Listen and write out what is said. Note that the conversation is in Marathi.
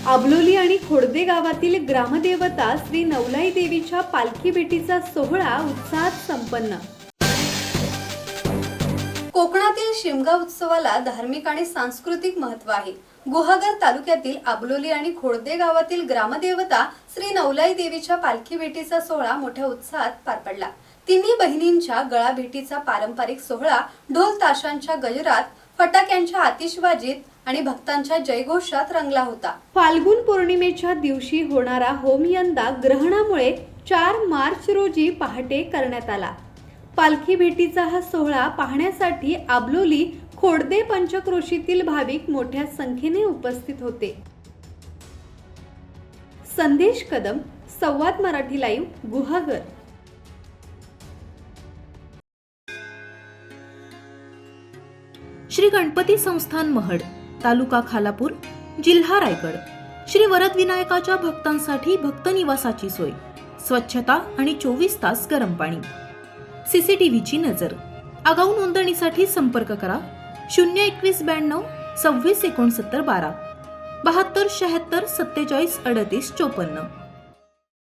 आबलोली आणि खोडदे गावातील ग्रामदेवता श्री नवलाई देवीच्या पालखी भेटीचा सोहळा उत्साहात संपन्न। कोकणातील शिमगा उत्सवाला धार्मिक आणि सांस्कृतिक महत्त्व आहे। गुहागर तालुक्यातील आबलोली आणि खोडदे गावातील ग्रामदेवता श्री नवलाई देवीच्या पालखी भेटीचा सोहळा मोठ्या उत्साहात पार पडला। तिन्ही बहिणींच्या गळा भेटीचा पारंपरिक सोहळा ढोल ताशांच्या गजरात, फटाक्यांच्या आतिषबाजीत आणि भक्तांच्या जयघोषात रंगला होता। फाल्गुन पौर्णिमेच्या दिवशी होणारा होम यंदा ग्रहणामुळे 4 मार्च रोजी पहाटे करण्यात आला। पालखी भेटीचा हा सोहळा पाहण्यासाठी आबलोली खोडदे पंचक्रोशीतील भाविक मोठ्या संख्येने उपस्थित होते। संदेश कदम, संवाद मराठी लाईव्ह, गुहागर। श्री गणपती संस्थान महड, तालुका खालापूर, जिल्हा रायगड। श्री वरद विनायकाच्या भक्तांसाठी भक्त निवासाची सोय, स्वच्छता आणि 24 तास गरम पाणी, सीसीटीव्हीची नजर। आगाऊ नोंदणीसाठी संपर्क करा 02192 26 69 12 72 76 47 38 54।